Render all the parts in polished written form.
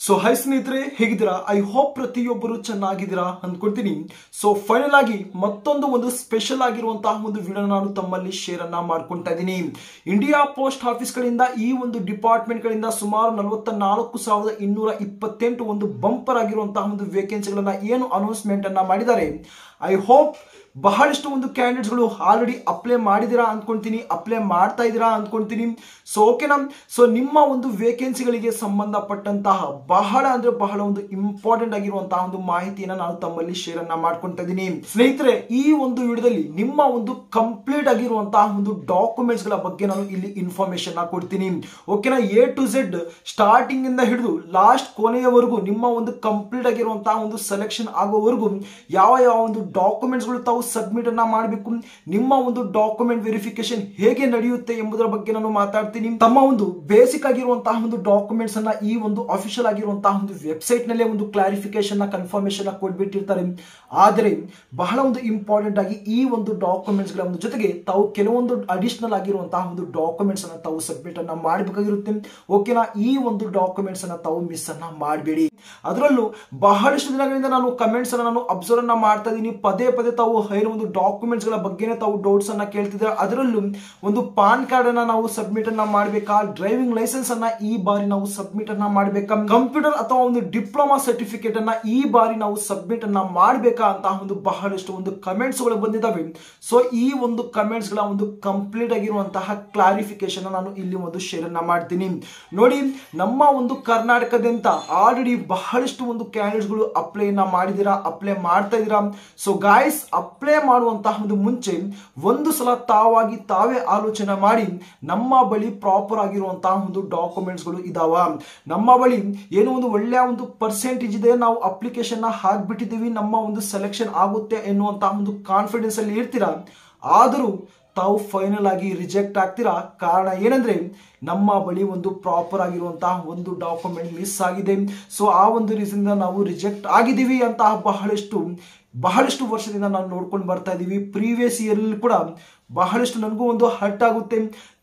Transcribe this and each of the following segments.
So high ಸ್ನೇಹಿತರೆ, ಹೇಗಿದ್ದೀರಾ? I hope ಪ್ರತಿಯೊಬ್ಬರು ಚೆನ್ನಾಗಿದ್ದೀರಾ ಅಂದ್ಕೊಳ್ತೀನಿ. ಸೊ ಫೈನಲ್ ಆಗಿ ಮತ್ತೊಂದು ಸ್ಪೆಷಲ್ ಆಗಿರುವಂತಹ ಒಂದು ವಿಡಿಯೋ ನಾನು ತಮ್ಮಲ್ಲಿ ಶೇರ್ ಅನ್ನ ಮಾಡ್ಕೊಳ್ತಾ ಇದ್ದೀನಿ. ಇಂಡಿಯಾ ಪೋಸ್ಟ್ ಆಫೀಸ್ ಗಳಿಂದ ಈ ಒಂದು ಡಿಪಾರ್ಟ್ಮೆಂಟ್ ಗಳಿಂದ ಸುಮಾರು 44,228 ಒಂದು ಬಂಪರ್ ಆಗಿರುವಂತಹ ಒಂದು ವೇಕೆನ್ಸಿಗಳನ್ನ ಏನು ಅನೌನ್ಸ್ಮೆಂಟ್ ಅನ್ನ ಮಾಡಿದ್ದಾರೆ. ಐ ಹೋಪ್ ಬಹಳಷ್ಟು ಒಂದು ಕ್ಯಾಂಡಿಡೇಟ್ಸ್ ಗಳು ಆಲ್ರೆಡಿ ಅಪ್ಲೈ ಮಾಡಿದಿರಾ ಅಂದ್ಕೊಂತೀನಿ, ಅಪ್ಲೈ ಮಾಡ್ತಾ ಇದ್ದೀರಾ ಅಂದ್ಕೊಂತೀನಿ. ಸೊ ಓಕೆನಾ, ಸೊ ನಿಮ್ಮ ಒಂದು ವೇಕೆನ್ಸಿಗಳಿಗೆ ಸಂಬಂಧಪಟ್ಟಂತಹ ಬಹಳ ಒಂದು ಇಂಪಾರ್ಟೆಂಟ್ ಆಗಿರುವಂತಹ ಒಂದು ಮಾಹಿತಿಯನ್ನ ನಾನು ತಮ್ಮಲ್ಲಿ ಶೇರ್ ಅನ್ನ ಮಾಡ್ಕೊಳ್ತಾ ಇದ್ದೀನಿ. ಸ್ನೇಹಿತರೆ, ಈ ಒಂದು ವಿಡಿಯೋದಲ್ಲಿ ನಿಮ್ಮ ಒಂದು ಕಂಪ್ಲೀಟ್ ಆಗಿರುವಂತಹ ಒಂದು ಡಾಕ್ಯುಮೆಂಟ್ಸ್ ಗಳ ಬಗ್ಗೆ ನಾನು ಇಲ್ಲಿ ಇನ್ಫಾರ್ಮೇಶನ್ ಕೊಡ್ತೀನಿ. ಓಕೆನಾ, ಎ ಟು ಝೆಡ್ ಸ್ಟಾರ್ಟಿಂಗ್ ಇಂದ ಹಿಡಿದು ಲಾಸ್ಟ್ ಕೊನೆಯವರೆಗೂ ನಿಮ್ಮ ಒಂದು ಕಂಪ್ಲೀಟ್ ಆಗಿರುವಂತಹ ಒಂದು ಸೆಲೆಕ್ಷನ್ ಆಗೋವರೆಗೂ ಯಾವ ಒಂದು ಡಾಕ್ಯುಮೆಂಟ್ಸ್ ಗಳು ತಾವು ಸಬ್ಮಿಟ್ ಅನ್ನ ಮಾಡಬೇಕು, ನಿಮ್ಮ ಒಂದು ಡಾಕ್ಯುಮೆಂಟ್ ವೆರಿಫಿಕೇಶನ್ ಹೇಗೆ ನಡೆಯುತ್ತೆ ಎಂಬುದರ ಬಗ್ಗೆ ನಾನು ಮಾತಾಡ್ತೀನಿ. ತಮ್ಮ ಒಂದು ಬೇಸಿಕ್ ಆಗಿರುವಂತಹ ಒಂದು ಡಾಕ್ಯುಮೆಂಟ್ಸ್ ಅನ್ನ ಈ ಒಂದು ಅಫಿಷಿಯಲ್ ಆಗಿರುವಂತಹ ಒಂದು ವೆಬ್ಸೈಟ್ ನಲ್ಲಿ ಒಂದು ಕ್ಲಾರಿಫಿಕೇಶನ್ ಕನ್ಫರ್ಮೇಶನ್ ಕೊಟ್ಬಿಟ್ಟಿರ್ತಾರೆ. ಆದರೆ ಬಹಳ ಒಂದು ಇಂಪಾರ್ಟೆಂಟ್ ಆಗಿ ಈ ಒಂದು ಡಾಕ್ಯುಮೆಂಟ್ಸ್ ಗಳ ಜೊತೆಗೆ ತಾವು ಕೆಲವೊಂದು ಅಡಿಷನಲ್ ಆಗಿರುವಂತಹ ಒಂದು ಡಾಕ್ಯುಮೆಂಟ್ಸ್ ಅನ್ನ ತಾವು ಸಬ್ಮಿಟ್ ಅನ್ನ ಮಾಡಬೇಕಾಗಿರುತ್ತೆ. ಓಕೆನಾ, ಈ ಒಂದು ಡಾಕ್ಯುಮೆಂಟ್ಸ್ ಅನ್ನ ತಾವು ಮಿಸ್ ಅನ್ನ ಮಾಡಬೇಡಿ. ಅದರಲ್ಲೂ ಬಹಳಷ್ಟು ದಿನಗಳಿಂದ ನಾನು ಕಮೆಂಟ್ಸ್ ಅನ್ನ ನಾನು ಅಬ್ಸರ್ವ್ ಅನ್ನ ಮಾಡ್ತಾ ಇದ್ದೀನಿ. ಪದೇ ತಾವು ಒಂದು ಡಾಕ್ಯುಮೆಂಟ್ಸ್ ಗಳ ಬಗ್ಗೆ ತಾವು ಡೌಟ್ಸ್ ಅನ್ನ ಕೇಳ್ತಿದ್ರೆ, ಅದರಲ್ಲೂ ಒಂದು ಪಾನ್ ಕಾರ್ಡ್ ಅನ್ನ ನಾವು ಸಬ್ಮಿಟ್ ಅನ್ನ ಮಾಡಬೇಕಾ, ಡ್ರೈವಿಂಗ್ ಲೈಸೆನ್ಸ್ ಅನ್ನ ಈ ಬಾರಿ ನಾವು ಸಬ್ಮಿಟ್ ಅನ್ನ ಮಾಡಬೇಕಾ, ಕಂಪ್ಯೂಟರ್ ಅಥವಾ ಒಂದು ಡಿಪ್ಲೊಮಾ ಸರ್ಟಿಫಿಕೇಟ್ ಅನ್ನ ಈ ಬಾರಿ ನಾವು ಸಬ್ಮಿಟ್ ಅನ್ನ ಮಾಡಬೇಕಾ ಅಂತ ಒಂದು ಬಹಳಷ್ಟು ಒಂದು ಕಮೆಂಟ್ಸ್ ಗಳು ಬಂದಿದ್ದಾವೆ. ಸೊ ಈ ಒಂದು ಕಮೆಂಟ್ಸ್ ಗಳ ಒಂದು ಕಂಪ್ಲೀಟ್ ಆಗಿರುವಂತಹ ಕ್ಲಾರಿಫಿಕೇಶನ್ ನಾನು ಇಲ್ಲಿ ಒಂದು ಶೇರ್ ಅನ್ನ ಮಾಡ್ತೀನಿ. ನೋಡಿ, ನಮ್ಮ ಒಂದು ಕರ್ನಾಟಕದಿಂದ ಆಲ್ರೆಡಿ ಬಹಳಷ್ಟು ಒಂದು ಕ್ಯಾಂಡಿಡೇಟ್ಸ್ ಗಳು ಅಪ್ಲೈ ಮಾಡಿದಿರಾ, ಅಪ್ಲೈ ಮಾಡ್ತಾ ಇದೀರಾ. ಸೊ ಗಾಯ್ಸ್, ಅಪ್ಲೈ ಮಾಡುವಂತಹ ಒಂದು ಮುಂಚೆ ಒಂದು ಸಲ ತಾವೇ ಆಲೋಚನೆ ಮಾಡಿ, ನಮ್ಮ ಬಳಿ ಪ್ರಾಪರ್ ಆಗಿರುವಂತಹ ಒಂದು ಡಾಕ್ಯುಮೆಂಟ್ಸ್ ಗಳು ಇದಾವ, ನಮ್ಮ ಬಳಿ ಏನೋ ಒಂದು ಒಳ್ಳೆಯ ಒಂದು ಪರ್ಸೆಂಟೇಜ್ ಇದೆ, ನಾವು ಅಪ್ಲಿಕೇಶನ್ ಹಾಕ್ಬಿಟ್ಟಿದ್ದೀವಿ, ನಮ್ಮ ಒಂದು ಸೆಲೆಕ್ಷನ್ ಆಗುತ್ತೆ ಎನ್ನುವಂತಹ ಒಂದು ಕಾನ್ಫಿಡೆನ್ಸ್ ಅಲ್ಲಿ ಇರ್ತೀರಾ. ಆದರೂ ತಾವು ಫೈನಲ್ ಆಗಿ ರಿಜೆಕ್ಟ್ ಆಗ್ತೀರಾ. ಕಾರಣ ಏನಂದ್ರೆ, ನಮ್ಮ ಬಳಿ ಒಂದು ಪ್ರಾಪರ್ ಆಗಿರುವಂತಹ ಒಂದು ಡಾಕ್ಯುಮೆಂಟ್ ಮಿಸ್ ಆಗಿದೆ. ಸೊ ಆ ಒಂದು ರೀಸನ್ ನಾವು ರಿಜೆಕ್ಟ್ ಆಗಿದ್ದೀವಿ ಅಂತ ಬಹಳಷ್ಟು ವರ್ಷದಿಂದ ನಾವು ನೋಡ್ಕೊಂಡು ಬರ್ತಾ ಇದೀವಿ. ಪ್ರೀವಿಯಸ್ ಇಯರ್ ಕೂಡ ಬಹಳಷ್ಟು ನನಗೂ ಒಂದು ಹರ್ಟ್ ಆಗುತ್ತೆ.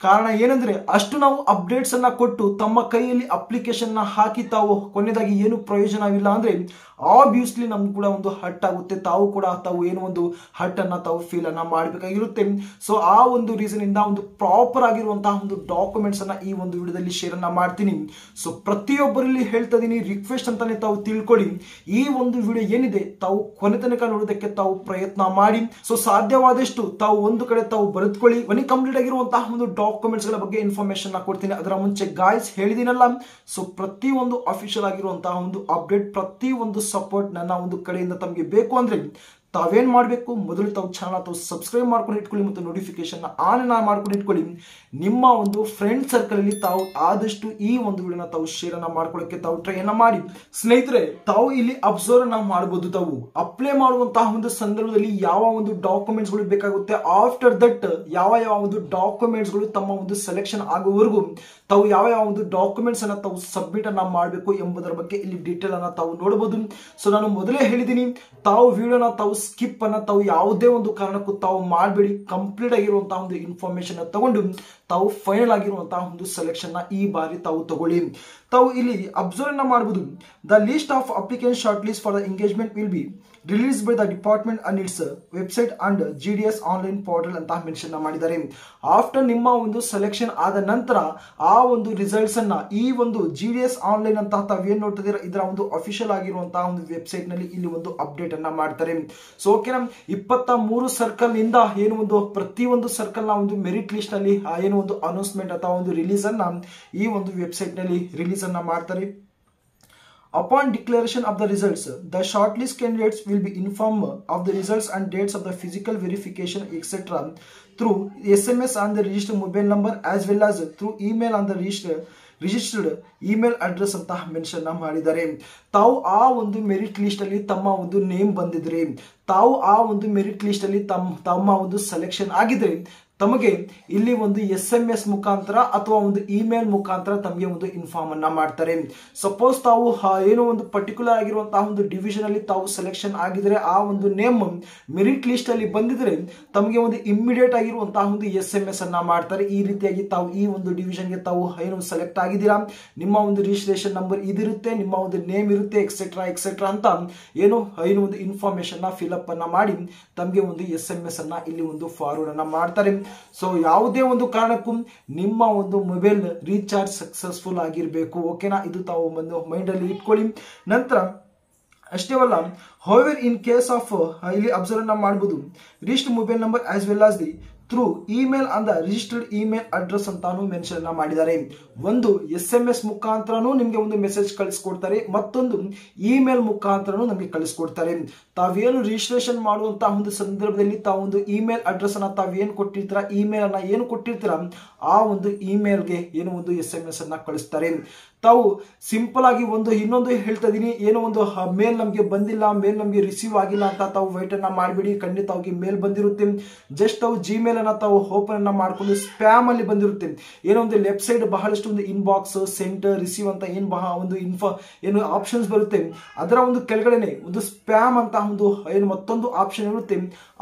ಕಾರಣ ಏನಂದ್ರೆ, ಅಷ್ಟು ನಾವು ಅಪ್ಡೇಟ್ಸ್ ಅನ್ನ ಕೊಟ್ಟು ತಮ್ಮ ಕೈಯಲ್ಲಿ ಅಪ್ಲಿಕೇಶನ್ ಹಾಕಿ ತಾವು ಕೊನೆಯದಾಗಿ ಏನು ಪ್ರಯೋಜನವಿಲ್ಲ ಅಂದ್ರೆ ಆಬ್ವಿಯಸ್ಲಿ ನಮ್ಗೆ ಕೂಡ ಒಂದು ಹರ್ಟ್ ಆಗುತ್ತೆ. ತಾವು ಏನೋ ಒಂದು ಹರ್ಟ್ ಅನ್ನ ತಾವು ಫೀಲ್ ಅನ್ನ ಮಾಡಬೇಕಾಗಿರುತ್ತೆ. ಸೊ ಆ ಒಂದು ರೀಸನ್ ಇಂದ ಒಂದು ಪ್ರಾಪರ್ ಆಗಿರುವಂತಹ ಒಂದು ಡಾಕ್ಯುಮೆಂಟ್ಸ್ ಅನ್ನ ಈ ಒಂದು ವಿಡಿಯೋದಲ್ಲಿ ಶೇರ್ ಅನ್ನ ಮಾಡ್ತೀನಿ. ಸೊ ಪ್ರತಿಯೊಬ್ಬರಲ್ಲಿ ಹೇಳ್ತಾ ಇದೀನಿ, ರಿಕ್ವೆಸ್ಟ್ ಅಂತಾನೆ ತಾವು ತಿಳ್ಕೊಳ್ಳಿ. ಈ ಒಂದು ವಿಡಿಯೋ ಏನಿದೆ ತಾವು ಕೊನೆ ತನಕ ನೋಡೋದಕ್ಕೆ ತಾವು ಪ್ರಯತ್ನ ಮಾಡಿ. ಸೊ ಸಾಧ್ಯವಾದಷ್ಟು ತಾವು ಒಂದು ಕಡೆ ತಾವು ಬರೆದುಕೊಳ್ಳಿ. ಮನಿ ಕಂಪ್ಲೀಟ್ ಆಗಿರುವಂತಹ ಒಂದು ಡಾಕ್ಯುಮೆಂಟ್ಸ್ ಗಳ ಬಗ್ಗೆ ಇನ್ಫಾರ್ಮೇಶನ್ ಕೊಡ್ತೀನಿ. ಅದರ ಮುಂಚೆ ಗಾಯ್ಸ್ ಹೇಳಿದಿನಲ್ಲ, ಸೊ ಪ್ರತಿ ಒಂದು ಅಫಿಷಿಯಲ್ ಆಗಿರುವಂತಹ ಒಂದು ಅಪ್ಡೇಟ್, ಪ್ರತಿ ಒಂದು ಸಪೋರ್ಟ್ ನನ್ನ ಒಂದು ಕಡೆಯಿಂದ ತಮಗೆ ಬೇಕು ಅಂದ್ರೆ ತಾವೇನ್ ಮಾಡಬೇಕು, ಮೊದಲು ತಾವು ಚಾನಲ್ ತಾವು ಸಬ್ಸ್ಕ್ರೈಬ್ ಮಾಡ್ಕೊಂಡು ಇಟ್ಕೊಳ್ಳಿ ಮತ್ತು ನೋಟಿಫಿಕೇಶನ್ ಆನ್ ಮಾಡ್ಕೊಂಡು ಇಟ್ಕೊಳ್ಳಿ. ನಿಮ್ಮ ಒಂದು ಫ್ರೆಂಡ್ ಸರ್ಕಲ್ ಅಲ್ಲಿ ತಾವು ಆದಷ್ಟು ಈ ಒಂದು ವಿಡಿಯೋನ ತಾವು ಶೇರ್ ಅನ್ನ ಮಾಡ್ಕೊಳ್ಳಕ್ಕೆ ತಾವು ಟ್ರೈ ಅನ್ನ ಮಾಡಿ. ಸ್ನೇಹಿತರೆ, ತಾವು ಇಲ್ಲಿ ಅಬ್ಸರ್ವ್ ಅನ್ನ ಮಾಡಬಹುದು. ತಾವು ಅಪ್ಲೈ ಮಾಡುವಂತಹ ಒಂದು ಸಂದರ್ಭದಲ್ಲಿ ಯಾವ ಒಂದು ಡಾಕ್ಯುಮೆಂಟ್ಸ್ ಗಳು ಬೇಕಾಗುತ್ತೆ, ಆಫ್ಟರ್ ದಟ್ ಯಾವ ಒಂದು ಡಾಕ್ಯುಮೆಂಟ್ಸ್ ಗಳು ತಮ್ಮ ಒಂದು ಸೆಲೆಕ್ಷನ್ ಆಗುವವರೆಗೂ ತಾವು ಯಾವ ಒಂದು ಡಾಕ್ಯುಮೆಂಟ್ಸ್ ಅನ್ನ ತಾವು ಸಬ್ಮಿಟ್ ಅನ್ನ ಮಾಡಬೇಕು ಎಂಬುದರ ಬಗ್ಗೆ ಇಲ್ಲಿ ಡೀಟೇಲ್ ಅನ್ನ ತಾವು ನೋಡಬಹುದು. ಸೊ ನಾನು ಮೊದಲೇ ಹೇಳಿದ್ದೀನಿ, ತಾವು ವಿಡಿಯೋನ ತಾವು ಸ್ಕಿಪ್ ಅನ್ನ ತಾವು ಯಾವುದೇ ಒಂದು ಕಾರಣಕ್ಕೂ ತಾವು ಮಾಡಬೇಡಿ. ಕಂಪ್ಲೀಟ್ ಆಗಿರುವಂತಹ ಒಂದು ಇನ್ಫಾರ್ಮೇಶನ್ ತಗೊಂಡು ತಾವು ಫೈನಲ್ ಆಗಿರುವಂತಹ ಒಂದು ಸೆಲೆಕ್ಷನ್ ಈ ಬಾರಿ ತಾವು ತಗೊಳ್ಳಿ. ತಾವು ಇಲ್ಲಿ ಅಬ್ಸರ್ವ್ ಮಾಡಬಹುದು, the list of applicant short list for the engagement will be release by the department and it's website and GDS online portal ಅಂತ ಮೆನ್ಷನ್ ಮಾಡಿದ್ದಾರೆ. ಆಫ್ಟರ್ ನಿಮ್ಮ ಒಂದು ಸೆಲೆಕ್ಷನ್ ಆದ ನಂತರ ಆ ಒಂದು ರಿಸಲ್ಟ್ಸ್ ಅನ್ನ ಈ ಒಂದು GDS ಆನ್ಲೈನ್ ಅಂತ ತಾವೇನ್ ನೋಡ್ತಿದ್ದೀರಾ, ಇದರ ಒಂದು ಅಫಿಷಿಯಲ್ ಆಗಿರುವಂತಹ ಒಂದು ವೆಬ್ಸೈಟ್ ನಲ್ಲಿ ಇಲ್ಲಿ ಒಂದು ಅಪ್ಡೇಟ್ ಅನ್ನ ಮಾಡ್ತಾರೆ. ಸೊ ಓಕೆನಾ, 23 ಸರ್ಕಲ್ ನಿಂದ ಏನು ಒಂದು ಪ್ರತಿ ಒಂದು ಸರ್ಕಲ್ ನ ಒಂದು ಮೆರಿಟ್ ಲಿಸ್ಟ್ ಅಲ್ಲಿ ಏನು ಒಂದು ಅನೌನ್ಸ್ಮೆಂಟ್ ಅಥವಾ ಒಂದು ರಿಲೀಸ್ ಅನ್ನ ಈ ಒಂದು ವೆಬ್ಸೈಟ್ ನಲ್ಲಿ ರಿಲೀಸ್ ಅನ್ನ ಮಾಡ್ತಾರೆ. Upon declaration of the results, the shortlist candidates will be informed of the results and dates of the physical verification, etc. through SMS on the registered mobile number as well as through email on the registered email address ಅಂತ mention ಮಾಡಿದ್ದಾರೆ. ತಾವು ಆ ಒಂದು merit list ಅಲ್ಲಿ ತಮ್ಮ ಒಂದು name ಬಂದಿದ್ರೆ, ತಾವು ಆ ಒಂದು ಮೆರಿಟ್ ಲಿಸ್ಟ್ ಅಲ್ಲಿ ತಮ್ಮ ಒಂದು ಸೆಲೆಕ್ಷನ್ ಆಗಿದ್ರೆ, ತಮಗೆ ಇಲ್ಲಿ ಒಂದು SMS ಮುಖಾಂತರ ಅಥವಾ ಒಂದು ಇಮೇಲ್ ಮುಖಾಂತರ ತಮಗೆ ಒಂದು ಇನ್ಫಾರ್ಮ್ ಅನ್ನ ಮಾಡ್ತಾರೆ. ಸಪೋಸ್ ತಾವು ಏನೋ ಒಂದು ಪರ್ಟಿಕ್ಯುಲರ್ ಆಗಿರುವಂತಹ ಒಂದು ಡಿವಿಷನ್ ಅಲ್ಲಿ ತಾವು ಸೆಲೆಕ್ಷನ್ ಆಗಿದ್ರೆ ಆ ಒಂದು ನೇಮ್ ಮೆರಿಟ್ ಲಿಸ್ಟ್ ಅಲ್ಲಿ ಬಂದಿದ್ರೆ ತಮಗೆ ಒಂದು ಇಮಿಡಿಯೇಟ್ ಆಗಿರುವಂತಹ ಒಂದು SMS ಅನ್ನ ಮಾಡ್ತಾರೆ. ಈ ರೀತಿಯಾಗಿ ತಾವು ಈ ಒಂದು ಡಿವಿಷನ್ ಗೆ ತಾವು ಏನು ಸೆಲೆಕ್ಟ್ ಆಗಿದ್ದೀರಾ, ನಿಮ್ಮ ಒಂದು ರಿಜಿಸ್ಟ್ರೇಷನ್ ನಂಬರ್ ಇದಿರುತ್ತೆ, ನಿಮ್ಮ ಒಂದು ನೇಮ್ ಇರುತ್ತೆ, ಎಕ್ಸೆಟ್ರಾ ಅಂತ ಏನು ಒಂದು ಇನ್ಫಾರ್ಮೇಶನ್ ಫಿಲ್ ಅಪ್ ಅನ್ನ ಮಾಡಿ ತಮಗೆ ಒಂದು SMS ಅನ್ನ ಇಲ್ಲಿ ಒಂದು ಫಾರ್ವರ್ಡ್ ಅನ್ನ ಮಾಡ್ತಾರೆ. ಸೊ ಯಾವುದೇ ಒಂದು ಕಾರಣಕ್ಕೂ ನಿಮ್ಮ ಒಂದು ಮೊಬೈಲ್ ರೀಚಾರ್ಜ್ ಸಕ್ಸಸ್ಫುಲ್ ಆಗಿರಬೇಕು. ಓಕೆನಾ, ಇದು ತಾವು ಒಂದು ಮೈಂಡ್ ಅಲ್ಲಿ ಇಟ್ಕೊಳ್ಳಿ. ನಂತರ ಅಷ್ಟೇ ಅಲ್ಲ, however in case of ಇಲ್ಲಿ ಅಬ್ಸರ್ವ್ ಅನ್ನ ಮಾಡಬಹುದು, registered mobile number as well as the through email ಅಂದ ರಿಜಿಸ್ಟರ್ಡ್ ಇಮೇಲ್ ಅಡ್ರೆಸ್ ಅಂತಾನು ಮೆನ್ಷನ್ ಮಾಡಿದ್ದಾರೆ. ಒಂದು SMS ಮುಖಾಂತರನೂ ನಿಮಗೆ ಒಂದು ಮೆಸೇಜ್ ಕಳಿಸ್ಕೊಡ್ತಾರೆ, ಮತ್ತೊಂದು ಇಮೇಲ್ ಮುಖಾಂತರನೂ ನಮಗೆ ಕಳಿಸ್ಕೊಡ್ತಾರೆ. ತಾವೇನು ರಿಜಿಸ್ಟ್ರೇಷನ್ ಮಾಡುವಂತಹ ಒಂದು ಸಂದರ್ಭದಲ್ಲಿ ತಾವು ಒಂದು ಇಮೇಲ್ ಅಡ್ರೆಸ್ ಅನ್ನ ತಾವೇನು ಕೊಟ್ಟಿರ್ತೀರಾ, ಇಮೇಲ್ ಅನ್ನ ಏನು ಕೊಟ್ಟಿರ್ತೀರಾ ಆ ಒಂದು ಇಮೇಲ್ಗೆ ಏನು ಒಂದು SMS ಅನ್ನ ಕಳಿಸ್ತಾರೆ. ತಾವು ಸಿಂಪಲ್ ಆಗಿ ಇನ್ನೊಂದು ಹೇಳ್ತಾ ಇದೀನಿ, ಏನೋ ಒಂದು ಮೇಲ್ ನಮಗೆ ಬಂದಿಲ್ಲ, ಮೇಲ್ ನಮಗೆ ರಿಸೀವ್ ಆಗಿಲ್ಲ ಅಂತ ತಾವು ವೈಟ್ ಅನ್ನ ಮಾಡಬೇಡಿ. ಖಂಡಿತವಾಗಿ ಮೇಲ್ ಬಂದಿರುತ್ತೆ. ಜಸ್ಟ್ ತಾವು ಜಿಮೇಲ್ ಅನ್ನ ತಾವು ಓಪನ್ ಅನ್ನ ಮಾಡ್ಕೊಂಡು ಸ್ಪ್ಯಾಮ್ ಅಲ್ಲಿ ಬಂದಿರುತ್ತೆ. ಏನೋ ಒಂದು ಲೆಫ್ಟ್ ಸೈಡ್ ಬಹಳಷ್ಟು ಒಂದು ಇನ್ಬಾಕ್ಸ್, ಸೆಂಡ್, ರಿಸೀವ್ ಅಂತ ಏನು ಆಪ್ಷನ್ಸ್ ಬರುತ್ತೆ, ಅದರ ಒಂದು ಕೆಳಗಡೆನೆ ಒಂದು ಸ್ಪ್ಯಾಮ್ ಅಂತ ಒಂದು ಏನು ಮತ್ತೊಂದು ಆಪ್ಷನ್ ಇರುತ್ತೆ.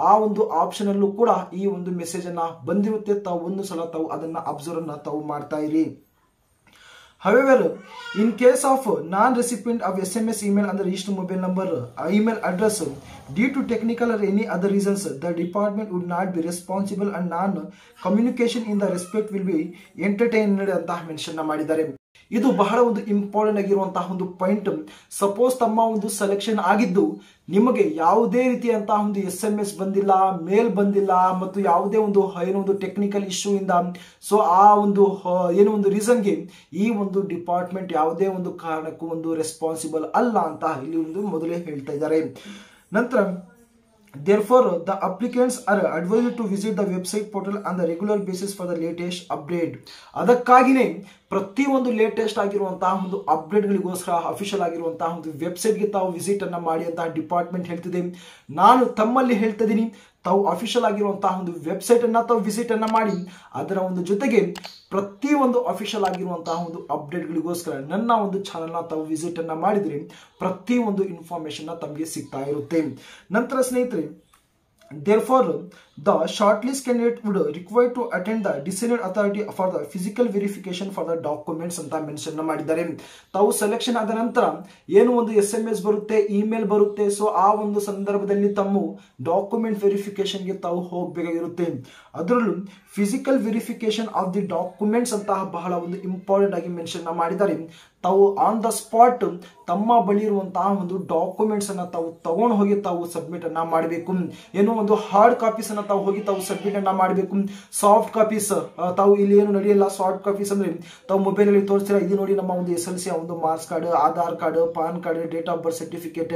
ಆ ಒಂದು ಆಪ್ಷನ್ ಅಲ್ಲೂ ಕೂಡ ಈ ಒಂದು ಮೆಸೇಜ್ ಅನ್ನ ಬಂದಿರುತ್ತೆ. ತಾವು ಒಂದು ಸಲ ತಾವು ಅದನ್ನ ಅಬ್ಸರ್ವ್ ಅನ್ನ ತಾವು ಮಾಡ್ತಾ ಇರಿ. However, in case of non-recipient of SMS email and the registered mobile number, email address, due to technical or any other reasons, the department would not be responsible and non-communication in the respect will be entertained ಅಂತ mention ಮಾಡಿದ್ದಾರೆ. ಇದು ಬಹಳ ಒಂದು important ಆಗಿರುವಂತಹ ಒಂದು point. Suppose ತಮ್ಮ ಒಂದು selection ಆಗಿದ್ದು ನಿಮಗೆ ಯಾವುದೇ ರೀತಿಯಂತಹ ಒಂದು SMS ಬಂದಿಲ್ಲ, ಮೇಲ್ ಬಂದಿಲ್ಲ, ಮತ್ತು ಯಾವುದೇ ಒಂದು ಏನೋ ಒಂದು ಟೆಕ್ನಿಕಲ್ ಇಶ್ಯೂ ಇಂದ ಸೊ ಆ ಒಂದು ಏನೋ ಒಂದು ರೀಸನ್ಗೆ ಈ ಒಂದು ಡಿಪಾರ್ಟ್ಮೆಂಟ್ ಯಾವುದೇ ಒಂದು ಕಾರಣಕ್ಕೂ ಒಂದು ರೆಸ್ಪಾನ್ಸಿಬಲ್ ಅಲ್ಲ ಅಂತ ಇಲ್ಲಿ ಒಂದು ಮೊದಲೇ ಹೇಳ್ತಾ ಇದ್ದಾರೆ. ನಂತರ therefore the applicants are advised to visit the website portal on the regular basis for the latest update. ಅದಕ್ಕಾಗಿನೇ ಪ್ರತಿ ಒಂದು ಲೇಟೆಸ್ಟ್ ಆಗಿರುವಂತಹ ಒಂದು ಅಪ್ಡೇಟ್ಗಳಿಗೋಸ್ಕರ ಅಫಿಷಿಯಲ್ ಆಗಿರುವಂತಹ ಒಂದು ವೆಬ್ಸೈಟ್ಗೆ ತಾವು ವಿಸಿಟ್ ಅನ್ನ ಮಾಡಿ ಅಂತ ಡಿಪಾರ್ಟ್ಮೆಂಟ್ ಹೇಳ್ತಿದೆ. ನಾನು ತಮ್ಮಲ್ಲಿ ಹೇಳ್ತಾ ಇದ್ದೀನಿ, ತಾವು ಅಫಿಷಿಯಲ್ ಆಗಿರುವಂತಹ ಒಂದು ವೆಬ್ಸೈಟ್ ಅನ್ನ ತಾವು ವಿಸಿಟ್ ಅನ್ನ ಮಾಡಿ ಅದರ ಒಂದು ಜೊತೆಗೆ ಪ್ರತಿ ಒಂದು ಅಫಿಷಿಯಲ್ ಆಗಿರುವಂತಹ ಒಂದು ಅಪ್ಡೇಟ್ಗಳಿಗೋಸ್ಕರ ನನ್ನ ಒಂದು ಚಾನಲ್ ನ ತಾವು ವಿಸಿಟ್ ಅನ್ನ ಮಾಡಿದ್ರೆ ಪ್ರತಿ ಒಂದು ಇನ್ಫಾರ್ಮೇಶನ್ ತಮಗೆ ಸಿಗ್ತಾ ಇರುತ್ತೆ. ನಂತರ ಸ್ನೇಹಿತರೆ, therefore the shortlist candidate would require to attend the designated authority for the physical verification for the documents ಅಂತ ಮೆನ್ಷನ್ ಮಾಡಿದ್ದಾರೆ. ತಾವು ಸೆಲೆಕ್ಷನ್ ಆದ ನಂತರ ಏನು ಒಂದು SMS ಬರುತ್ತೆ, ಇಮೇಲ್ ಬರುತ್ತೆ. ಸೊ ಆ ಒಂದು ಸಂದರ್ಭದಲ್ಲಿ ತಮ್ಮ ಡಾಕ್ಯುಮೆಂಟ್ ವೆರಿಫಿಕೇಶನ್ ಗೆ ತಾವು ಹೋಗಬೇಕಾಗಿರುತ್ತೆ. ಅದರಲ್ಲೂ physical verification of the documents ಅಂತ ಬಹಳ ಒಂದು ಇಂಪಾರ್ಟೆಂಟ್ ಆಗಿ ಮೆನ್ಷನ್ ಮಾಡಿದ್ದಾರೆ. ತಾವು ಆನ್ ದ ಸ್ಪಾಟ್ ತಮ್ಮ ಬಳಿ ಇರುವಂತಹ ಒಂದು ಡಾಕ್ಯುಮೆಂಟ್ಸ್ ಅನ್ನ ತಾವು ತಗೊಂಡು ಹೋಗಿ ತಾವು ಸಬ್ಮಿಟ್ ಅನ್ನ ಮಾಡಬೇಕು. ಏನೋ ಒಂದು ಹಾರ್ಡ್ ಕಾಪೀಸ್ ಅನ್ನ ತಾವು ಹೋಗಿ ತಾವು ಸಬ್ಮಿಟ್ ಅನ್ನ ಮಾಡಬೇಕು. ಸಾಫ್ಟ್ ಕಾಪೀಸ್ ತಾವು ಇಲ್ಲಿ ಏನು ನಡೆಯಲ್ಲ. ಸಾಫ್ಟ್ ಕಾಪೀಸ್ ಅಂದ್ರೆ ತಾವು ಮೊಬೈಲ್ ಅಲ್ಲಿ ತೋರಿಸ್ತೀರಾ, ಇದು ನೋಡಿ ನಮ್ಮ ಒಂದು SLC ಒಂದು marks card, Aadhaar card, PAN card, date of birth certificate,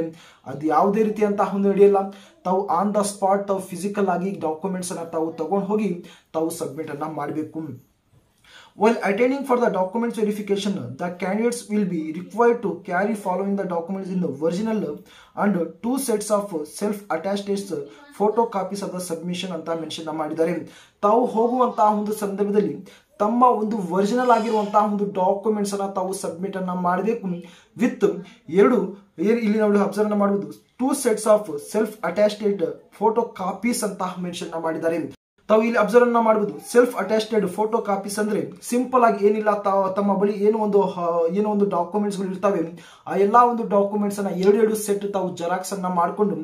ಅದು ಯಾವುದೇ ರೀತಿಯಂತಹ ಒಂದು ನಡೆಯಲ್ಲ. ತಾವು ಆನ್ ದ ಸ್ಪಾಟ್ ತಾವು ಫಿಸಿಕಲ್ ಆಗಿ ಡಾಕ್ಯುಮೆಂಟ್ಸ್ ಅನ್ನ ತಾವು ತಗೊಂಡು ಹೋಗಿ ತಾವು ಸಬ್ಮಿಟ್ ಅನ್ನ ಮಾಡಬೇಕು. While attending for the documents verification, the candidates will be required to carry following the documents in the original and 2 sets of self-attached photocopies of the submission ಅಂತ ಮೆನ್ಷನ್ ಮಾಡಿದ್ದಾರೆ. ತಾವು ಹೋಗುವಂತಹ ಒಂದು ಸಂದರ್ಭದಲ್ಲಿ ತಮ್ಮ ಒಂದು ಒರಿಜಿನಲ್ ಆಗಿರುವಂತಹ ಒಂದು ಡಾಕ್ಯುಮೆಂಟ್ಸ್ ಅನ್ನ ತಾವು ಸಬ್ಮಿಟ್ ಅನ್ನ ಮಾಡಬೇಕು. ವಿತ್ ಇಲ್ಲಿ ನಾವು ಅಬ್ಸರ್ವ್ ಮಾಡಬಹುದು 2 sets of self-attached photocopies ಅಂತ ಮೆನ್ಷನ್ ಮಾಡಿದ್ದಾರೆ. ತಾವು ಇಲ್ಲಿ ಅಬ್ಸರ್ವ್ ಅನ್ನ ಮಾಡಬಹುದು. ಸೆಲ್ಫ್ ಅಟ್ಯಾಚ್ಡ್ ಫೋಟೋ ಕಾಪೀಸ್ ಅಂದ್ರೆ ಸಿಂಪಲ್ ಆಗಿ ಏನಿಲ್ಲ, ತಮ್ಮ ಬಳಿ ಏನೋ ಒಂದು ಡಾಕ್ಯುಮೆಂಟ್ಸ್ ಗಳು ಇರ್ತವೆ. ಆ ಎಲ್ಲಾ ಒಂದು ಡಾಕ್ಯುಮೆಂಟ್ಸ್ ಅನ್ನ 2 ಸೆಟ್ ತಾವು ಜೆರಾಕ್ಸ್ ಅನ್ನ ಮಾಡಿಕೊಂಡು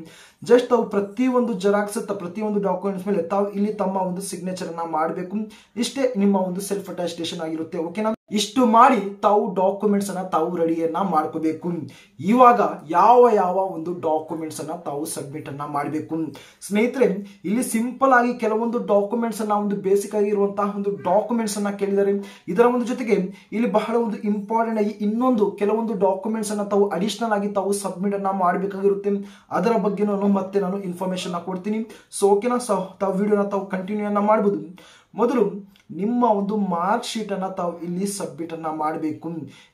ಜಸ್ಟ್ ತಾವು ಪ್ರತಿ ಒಂದು ಜೆರಾಕ್ಸ್ ಪ್ರತಿ ಒಂದು ಡಾಕ್ಯುಮೆಂಟ್ಸ್ ಮೇಲೆ ತಾವು ಇಲ್ಲಿ ತಮ್ಮ ಒಂದು ಸಿಗ್ನೇಚರ್ ಅನ್ನ ಮಾಡಬೇಕು. ಇಷ್ಟೇ ನಿಮ್ಮ ಒಂದು ಸೆಲ್ಫ್ ಅಟ್ಯಾಸ್ಟೇಷನ್ ಆಗಿರುತ್ತೆ. ಓಕೆನಾ, ಇಷ್ಟು ಮಾಡಿ ತಾವು ಡಾಕ್ಯುಮೆಂಟ್ಸ್ ಅನ್ನ ತಾವು ರೆಡಿಯನ್ನ ಮಾಡ್ಕೋಬೇಕು. ಇವಾಗ ಯಾವ ಒಂದು ಡಾಕ್ಯುಮೆಂಟ್ಸ್ ಅನ್ನ ತಾವು ಸಬ್ಮಿಟ್ ಅನ್ನ ಮಾಡಬೇಕು ಸ್ನೇಹಿತರೆ. ಇಲ್ಲಿ ಸಿಂಪಲ್ ಆಗಿ ಕೆಲವೊಂದು ಡಾಕ್ಯುಮೆಂಟ್ಸ್ ಅನ್ನ ಒಂದು ಬೇಸಿಕ್ ಆಗಿರುವಂತಹ ಒಂದು ಡಾಕ್ಯುಮೆಂಟ್ಸ್ ಅನ್ನ ಕೇಳಿದ್ದಾರೆ. ಇದರ ಒಂದು ಜೊತೆಗೆ ಇಲ್ಲಿ ಬಹಳ ಒಂದು ಇಂಪಾರ್ಟೆಂಟ್ ಆಗಿ ಕೆಲವೊಂದು ಡಾಕ್ಯುಮೆಂಟ್ಸ್ ಅನ್ನ ತಾವು ಅಡಿಷನಲ್ ಆಗಿ ತಾವು ಸಬ್ಮಿಟ್ ಅನ್ನ ಮಾಡಬೇಕಾಗಿರುತ್ತೆ. ಅದರ ಬಗ್ಗೆ ಮತ್ತೆ ನಾನು ಇನ್ಫಾರ್ಮೇಶನ್ ಕೊಡ್ತೀನಿ. ಸೊ ಓಕೆನಾ, ತಾವು ವಿಡಿಯೋನ ತಾವು ಕಂಟಿನ್ಯೂ ಅನ್ನ ಮಾಡಬಹುದು. ಮೊದಲು ನಿಮ್ಮ ಒಂದು ಮಾರ್ಕ್ ಶೀಟ್ ಅನ್ನ ತಾವು ಇಲ್ಲಿ ಸಬ್ಮಿಟ್ ಅನ್ನ ಮಾಡಬೇಕು.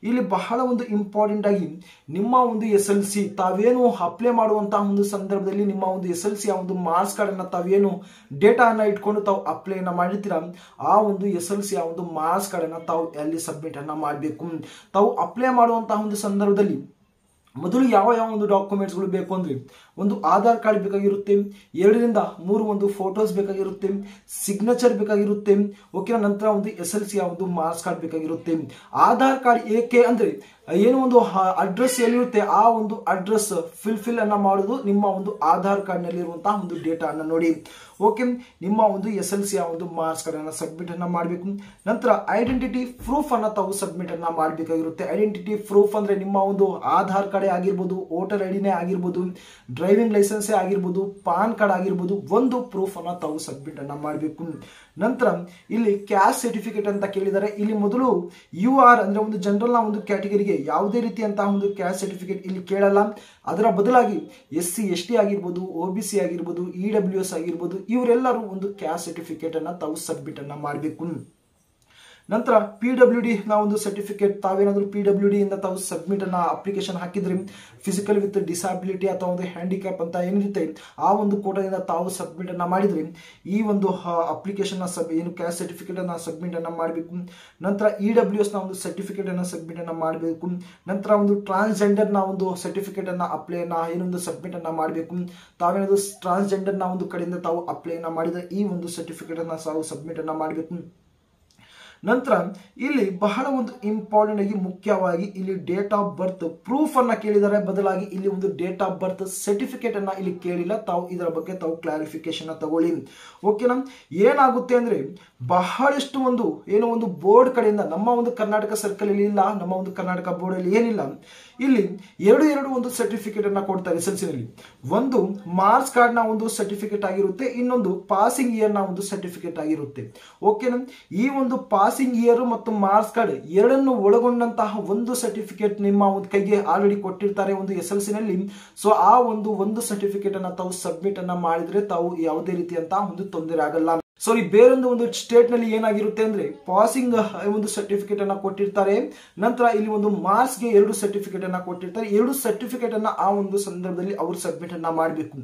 ಇಲ್ಲಿ ಬಹಳ ಒಂದು ಇಂಪಾರ್ಟೆಂಟ್ ಆಗಿ ನಿಮ್ಮ ಒಂದು SLC ತಾವೇನು ಅಪ್ಲೈ ಮಾಡುವಂತಹ ಒಂದು ಸಂದರ್ಭದಲ್ಲಿ ನಿಮ್ಮ ಒಂದು SLC ಆ ಒಂದು ಮಾರ್ಕ್ಸ್ ಕಾರ್ಡ್ ಅನ್ನ ತಾವೇನು ಡೇಟಾ ಅನ್ನ ಇಟ್ಕೊಂಡು ತಾವು ಅಪ್ಲೈ ಅನ್ನ ಮಾಡಿರ್ತೀರಾ, ಆ ಒಂದು SLC ಆ ಒಂದು ಮಾರ್ಕ್ಸ್ ಕಾರ್ಡ್ ಅನ್ನ ತಾವು ಅಲ್ಲಿ ಸಬ್ಮಿಟ್ ಅನ್ನ ಮಾಡಬೇಕು. ತಾವು ಅಪ್ಲೈ ಮಾಡುವಂತಹ ಒಂದು ಸಂದರ್ಭದಲ್ಲಿ ಮೊದಲು ಯಾವ ಒಂದು ಡಾಕ್ಯುಮೆಂಟ್ಸ್ಗಳು ಬೇಕು ಅಂದ್ರೆ ಒಂದು ಆಧಾರ್ ಕಾರ್ಡ್ ಬೇಕಾಗಿರುತ್ತೆ, 2 ರಿಂದ 3 ಒಂದು ಫೋಟೋಸ್ ಬೇಕಾಗಿರುತ್ತೆ, ಸಿಗ್ನೇಚರ್ ಬೇಕಾಗಿರುತ್ತೆ. ಓಕೆನಾ, ನಂತರ ಒಂದು SLC ಆ ಒಂದು ಮಾರ್ಕ್ಸ್ ಕಾರ್ಡ್ ಬೇಕಾಗಿರುತ್ತೆ. ಆಧಾರ್ ಕಾರ್ಡ್ ಏಕೆ ಅಂದ್ರೆ ಏನು ಒಂದು ಅಡ್ರೆಸ್ ಎಲ್ಲಿರುತ್ತೆ ಆ ಒಂದು ಅಡ್ರೆಸ್ ಫಿಲ್ ಅನ್ನ ಮಾಡೋದು ನಿಮ್ಮ ಒಂದು ಆಧಾರ್ ಕಾರ್ಡ್ ನಲ್ಲಿ ಇರುವಂತಹ ಒಂದು ಡೇಟಾ ಅನ್ನ ನೋಡಿ. ಓಕೆ, ನಿಮ್ಮ ಒಂದು SLC ಆ ಒಂದು ಮಾರ್ಕ್ಸ್ ಕಾರ್ಡ್ ಅನ್ನ ಸಬ್ಮಿಟ್ ಅನ್ನ ಮಾಡಬೇಕು. ನಂತರ ಐಡೆಂಟಿಟಿ ಪ್ರೂಫ್ ಅನ್ನ ತಾವು ಸಬ್ಮಿಟ್ ಅನ್ನ ಮಾಡಬೇಕಾಗಿರುತ್ತೆ. ಐಡೆಂಟಿಟಿ ಪ್ರೂಫ್ ಅಂದ್ರೆ ನಿಮ್ಮ ಒಂದು ಆಧಾರ್ ಕಾರ್ಡ್ ಆಗಿರ್ಬೋದು, ವೋಟರ್ ಐಡಿನೇ ಆಗಿರ್ಬೋದು, ಡ್ರೈವಿಂಗ್ ಲೈಸೆನ್ಸ್ ಆಗಿರ್ಬೋದು, ಪಾನ್ ಕಾರ್ಡ್ ಆಗಿರ್ಬೋದು, ಒಂದು ಪ್ರೂಫ್ ಅನ್ನ ತಾವು ಸಬ್ಮಿಟ್ ಅನ್ನ ಮಾಡಬೇಕು. ನಂತರ ಇಲ್ಲಿ ಕ್ಯಾಸ್ಟ್ ಸರ್ಟಿಫಿಕೇಟ್ ಅಂತ ಕೇಳಿದ್ದಾರೆ. ಇಲ್ಲಿ ಮೊದಲು UR ಅಂದ್ರೆ ಒಂದು ಜನರಲ್ ನ ಒಂದು ಕ್ಯಾಟಗರಿಗೆ ಯಾವುದೇ ರೀತಿಯಂತಹ ಒಂದು ಕ್ಯಾಸ್ಟ್ ಸರ್ಟಿಫಿಕೇಟ್ ಇಲ್ಲಿ ಕೇಳಲ್ಲ. ಅದರ ಬದಲಾಗಿ SC ST ಆಗಿರ್ಬೋದು, OBC ಆಗಿರ್ಬೋದು, EWS ಆಗಿರ್ಬೋದು, ಇವರೆಲ್ಲರೂ ಒಂದು ಕ್ಯಾಸ್ಟ್ ಸರ್ಟಿಫಿಕೇಟ್ ಅನ್ನ ತಾವು ಸಬ್ಮಿಟ್ ಅನ್ನ ಮಾಡಬೇಕು. ನಂತರ PWD ನ ಒಂದು ಸರ್ಟಿಫಿಕೇಟ್ ತಾವೇನಾದ್ರೂ PWD ಇಂದ ತಾವು ಸಬ್ಮಿಟ್ ಅನ್ನ ಅಪ್ಲಿಕೇಶನ್ ಹಾಕಿದ್ರೆ ಫಿಸಿಕಲ್ ವಿತ್ ಡಿಸಾಬಿಲಿಟಿ ಅಥವಾ ಒಂದು ಹ್ಯಾಂಡಿಕ್ಯಾಪ್ ಅಂತ ಏನಿರುತ್ತೆ ಆ ಒಂದು ಕೋಟಾದಿಂದ ತಾವು ಸಬ್ಮಿಟ್ ಅನ್ನ ಮಾಡಿದ್ರೆ ಈ ಒಂದು ಅಪ್ಲಿಕೇಶನ್ ಏನು ಕ್ಯಾಸ್ಟ್ ಸರ್ಟಿಫಿಕೇಟ್ ಅನ್ನ ಸಬ್ಮಿಟ್ ಅನ್ನ ಮಾಡಬೇಕು. ನಂತರ EWS ನ ಒಂದು ಸರ್ಟಿಫಿಕೇಟ್ ಅನ್ನ ಸಬ್ಮಿಟ್ ಅನ್ನ ಮಾಡಬೇಕು. ನಂತರ ಒಂದು ಟ್ರಾನ್ಸ್ಜೆಂಡರ್ ನ ಒಂದು ಸರ್ಟಿಫಿಕೇಟ್ ಅನ್ನ ಅಪ್ಲೈ ಅನ್ನ ಏನೊಂದು ಸಬ್ಮಿಟ್ ಅನ್ನ ಮಾಡಬೇಕು. ತಾವೇನಾದ್ರು ಟ್ರಾನ್ಸ್ಜೆಂಡರ್ ನ ಒಂದು ಕಡೆಯಿಂದ ತಾವು ಅಪ್ಲೈ ಅನ್ನ ಮಾಡಿದ್ರೆ ಈ ಒಂದು ಸರ್ಟಿಫಿಕೇಟ್ ಅನ್ನ ತಾವು ಸಬ್ಮಿಟ್ ಅನ್ನ ಮಾಡಬೇಕು. ನಂತರ ಇಲ್ಲಿ ಬಹಳ ಒಂದು ಇಂಪಾರ್ಟೆಂಟ್ ಆಗಿ ಮುಖ್ಯವಾಗಿ ಇಲ್ಲಿ ಡೇಟ್ ಆಫ್ ಬರ್ತ್ ಪ್ರೂಫ್ ಅನ್ನ ಕೇಳಿದರೆ ಬದಲಾಗಿ ಇಲ್ಲಿ ಒಂದು ಡೇಟ್ ಆಫ್ ಬರ್ತ್ ಸರ್ಟಿಫಿಕೇಟ್ ಅನ್ನ ಇಲ್ಲಿ ಕೇಳಿಲ್ಲ. ತಾವು ಇದರ ಬಗ್ಗೆ ತಾವು ಕ್ಲಾರಿಫಿಕೇಶನ್ ತಗೊಳ್ಳಿ. ಓಕೆನಾ, ಏನಾಗುತ್ತೆ ಅಂದ್ರೆ ಬಹಳಷ್ಟು ಒಂದು ಏನೋ ಒಂದು ಬೋರ್ಡ್ ಕಡೆಯಿಂದ ನಮ್ಮ ಒಂದು ಕರ್ನಾಟಕ ಸರ್ಕಲ್ ಅಲ್ಲಿ ಇಲ್ಲ, ನಮ್ಮ ಒಂದು ಕರ್ನಾಟಕ ಬೋರ್ಡ್ ಅಲ್ಲಿ ಏನಿಲ್ಲ, ಇಲ್ಲಿ ಎರಡು ಒಂದು ಸರ್ಟಿಫಿಕೇಟ್ ಅನ್ನ ಕೊಡ್ತಾರೆ SLC ನಲ್ಲಿ. ಒಂದು ಮಾರ್ಕ್ಸ್ ಕಾರ್ಡ್ ನ ಒಂದು ಸರ್ಟಿಫಿಕೇಟ್ ಆಗಿರುತ್ತೆ, ಇನ್ನೊಂದು ಪಾಸಿಂಗ್ ಇಯರ್ ನ ಒಂದು ಸರ್ಟಿಫಿಕೇಟ್ ಆಗಿರುತ್ತೆ. ಓಕೆನಾ, ಈ ಒಂದು ಪಾಸಿಂಗ್ ಇಯರ್ ಮತ್ತು ಮಾರ್ಕ್ಸ್ ಕಾರ್ಡ್ ಎರಡನ್ನು ಒಳಗೊಂಡಂತಹ ಒಂದು ಸರ್ಟಿಫಿಕೇಟ್ ನಿಮ್ಮ ಒಂದು ಕೈಗೆ ಆಲ್ರೆಡಿ ಕೊಟ್ಟಿರ್ತಾರೆ ಒಂದು SLC ನಲ್ಲಿ. ಸೊ ಆ ಒಂದು ಸರ್ಟಿಫಿಕೇಟ್ ಅನ್ನ ತಾವು ಸಬ್ಮಿಟ್ ಅನ್ನ ಮಾಡಿದ್ರೆ ತಾವು ಯಾವುದೇ ರೀತಿಯಂತಹ ಒಂದು ತೊಂದರೆ ಆಗಲ್ಲ. ಸಾರಿ, ಬೇರೊಂದು ಒಂದು ಸ್ಟೇಟ್ ನಲ್ಲಿ ಏನಾಗಿರುತ್ತೆ ಅಂದ್ರೆ ಪಾಸಿಂಗ್ ಒಂದು ಸರ್ಟಿಫಿಕೇಟ್ ಅನ್ನ ಕೊಟ್ಟಿರ್ತಾರೆ, ನಂತರ ಇಲ್ಲಿ ಒಂದು ಮಾರ್ಕ್ಸ್ ಗೆ 2 ಸರ್ಟಿಫಿಕೇಟ್ ಅನ್ನ ಕೊಟ್ಟಿರ್ತಾರೆ. 2 ಸರ್ಟಿಫಿಕೇಟ್ ಅನ್ನ ಆ ಒಂದು ಸಂದರ್ಭದಲ್ಲಿ ಅವರು ಸಬ್ಮಿಟ್ ಅನ್ನ ಮಾಡಬೇಕು.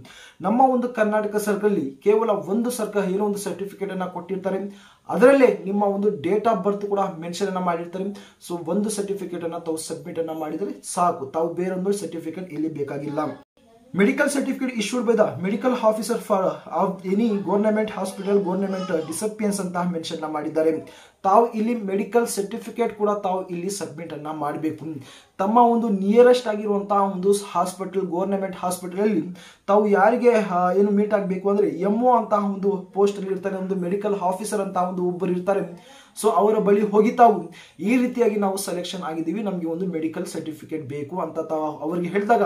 ನಮ್ಮ ಒಂದು ಕರ್ನಾಟಕ ಸರ್ಕಲ್ ಕೇವಲ ಒಂದು ಏನೋ ಒಂದು ಸರ್ಟಿಫಿಕೇಟ್ ಅನ್ನ ಕೊಟ್ಟಿರ್ತಾರೆ, ಅದರಲ್ಲೇ ನಿಮ್ಮ ಒಂದು ಡೇಟ್ ಆಫ್ ಬರ್ತ್ ಕೂಡ ಮೆನ್ಷನ್ ಅನ್ನ ಮಾಡಿರ್ತಾರೆ. ಸೊ ಒಂದು ಸರ್ಟಿಫಿಕೇಟ್ ಅನ್ನ ತಾವು ಸಬ್ಮಿಟ್ ಅನ್ನ ಮಾಡಿದರೆ ಸಾಕು, ತಾವು ಬೇರೊಂದು ಸರ್ಟಿಫಿಕೇಟ್ ಇಲ್ಲಿ ಬೇಕಾಗಿಲ್ಲ. Medical certificate issued by the medical officer for of any government hospital, government recipients ಅಂತ ಮೆನ್ಷನ್ ಮಾಡಿದ್ದಾರೆ. ತಾವು ಇಲ್ಲಿ ಮೆಡಿಕಲ್ ಸರ್ಟಿಫಿಕೇಟ್ ಕೂಡ ತಾವು ಇಲ್ಲಿ ಸಬ್ಮಿಟ್ ಅನ್ನ ಮಾಡಬೇಕು. ತಮ್ಮ ಒಂದು ನಿಯರೆಸ್ಟ್ ಆಗಿರುವಂತಹ ಒಂದು ಹಾಸ್ಪಿಟಲ್, ಗವರ್ನಮೆಂಟ್ ಹಾಸ್ಪಿಟಲ್ ಅಲ್ಲಿ ತಾವು ಯಾರಿಗೆ ಏನು ಮೀಟ್ ಆಗಬೇಕು ಅಂದ್ರೆ MO ಅಂತ ಒಂದು ಪೋಸ್ಟ್ ಅಲ್ಲಿ ಇರ್ತಾರೆ, ಒಂದು ಮೆಡಿಕಲ್ ಆಫೀಸರ್ ಅಂತ ಒಂದು ಒಬ್ಬರು ಇರ್ತಾರೆ. ಸೊ ಅವರ ಬಳಿ ಹೋಗಿ ತಾವು ಈ ರೀತಿಯಾಗಿ ನಾವು ಸೆಲೆಕ್ಷನ್ ಆಗಿದ್ದೀವಿ, ನಮಗೆ ಒಂದು ಮೆಡಿಕಲ್ ಸರ್ಟಿಫಿಕೇಟ್ ಬೇಕು ಅಂತ ತಾವು ಅವರಿಗೆ ಹೇಳಿದಾಗ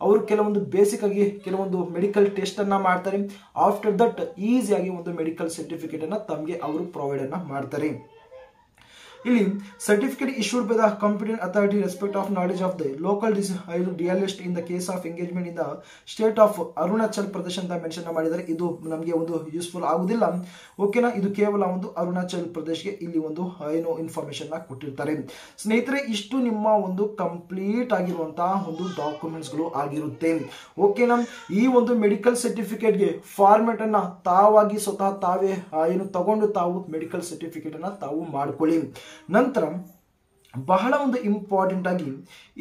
ಅವರು ಕೆಲವೊಂದು ಬೇಸಿಕ್ ಆಗಿ ಕೆಲವೊಂದು ಮೆಡಿಕಲ್ ಟೆಸ್ಟ್ ಅನ್ನ ಮಾಡ್ತಾರೆ. ಆಫ್ಟರ್ ದಟ್ ಈಸಿಯಾಗಿ ಒಂದು ಮೆಡಿಕಲ್ ಸರ್ಟಿಫಿಕೇಟ್ ಅನ್ನ ತಮಗೆ ಅವರು ಪ್ರೊವೈಡ್ ಅನ್ನ ಮಾಡ್ತಾರೆ. ಇಲ್ಲಿ certificate issued by the competent authority respect of knowledge of the local dialect in the case of engagement in the state of Arunachal Pradesh ಅಂತ ಮೆನ್ಷನ್ ಮಾಡಿದ್ದಾರೆ. ಇದು ನಮಗೆ ಒಂದು ಯೂಸ್ಫುಲ್ ಆಗುದಿಲ್ಲ. ಓಕೆನಾ, ಇದು ಕೇವಲ ಒಂದು ಅರುಣಾಚಲ್ ಪ್ರದೇಶಕ್ಕೆ ಇಲ್ಲಿ ಒಂದು ಏನು ಇನ್ಫಾರ್ಮೇಶನ್ ಕೊಟ್ಟಿರ್ತಾರೆ. ಸ್ನೇಹಿತರೆ, ಇಷ್ಟು ನಿಮ್ಮ ಒಂದು ಕಂಪ್ಲೀಟ್ ಆಗಿರುವಂತಹ ಒಂದು ಡಾಕ್ಯುಮೆಂಟ್ಸ್ ಗಳು ಆಗಿರುತ್ತೆ. ಓಕೆನಾ, ಈ ಒಂದು ಮೆಡಿಕಲ್ ಸರ್ಟಿಫಿಕೇಟ್ಗೆ ಫಾರ್ಮೆಟ್ ಅನ್ನ ತಾವಾಗಿ ಸ್ವತಃ ತಾವೇ ಏನು ತಗೊಂಡು ತಾವು ಮೆಡಿಕಲ್ ಸರ್ಟಿಫಿಕೇಟ್ ಅನ್ನ ತಾವು ಮಾಡ್ಕೊಳ್ಳಿ. ನಂತರ ಬಹಳ ಒಂದು ಇಂಪಾರ್ಟೆಂಟ್ ಆಗಿ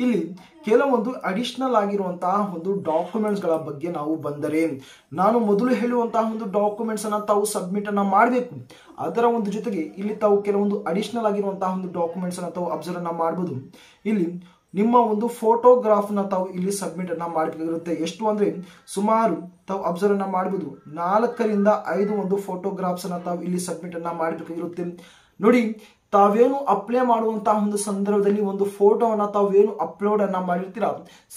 ಇಲ್ಲಿ ಕೆಲವೊಂದು ಅಡಿಷನಲ್ ಆಗಿರುವಂತಹ ಒಂದು ಡಾಕ್ಯುಮೆಂಟ್ಸ್ ಗಳ ಬಗ್ಗೆ ನಾವು ಬಂದರೆ, ನಾನು ಮೊದಲು ಹೇಳುವಂತಹ ಒಂದು ಡಾಕ್ಯುಮೆಂಟ್ಸ್ ಅನ್ನ ತಾವು ಸಬ್ಮಿಟ್ ಅನ್ನ ಮಾಡಬೇಕು. ಅದರ ಒಂದು ಜೊತೆಗೆ ಇಲ್ಲಿ ತಾವು ಕೆಲವೊಂದು ಅಡಿಷನಲ್ ಆಗಿರುವಂತಹ ಒಂದು ಡಾಕ್ಯುಮೆಂಟ್ಸ್ ಅನ್ನ ತಾವು ಅಬ್ಸರ್ವ್ ಅನ್ನ ಮಾಡಬಹುದು. ಇಲ್ಲಿ ನಿಮ್ಮ ಒಂದು ಫೋಟೋಗ್ರಾಫ್ ನ ತಾವು ಇಲ್ಲಿ ಸಬ್ಮಿಟ್ ಅನ್ನ ಮಾಡಬೇಕಾಗಿರುತ್ತೆ. ಎಷ್ಟು ಅಂದ್ರೆ ಸುಮಾರು ತಾವು ಅಬ್ಸರ್ವ್ ಅನ್ನ ಮಾಡಬಹುದು 4 ರಿಂದ 5 ಒಂದು ಫೋಟೋಗ್ರಾಫ್ಸ್ ಅನ್ನ ತಾವು ಇಲ್ಲಿ ಸಬ್ಮಿಟ್ ಅನ್ನ ಮಾಡಬೇಕಾಗಿರುತ್ತೆ. ನೋಡಿ, ತಾವೇನು ಅಪ್ಲೈ ಮಾಡುವಂತಹ ಒಂದು ಸಂದರ್ಭದಲ್ಲಿ ಒಂದು ಫೋಟೋವನ್ನ ತಾವೇನು ಅಪ್ಲೋಡ್ ಅನ್ನ ಮಾಡಿರ್ತೀರಾ,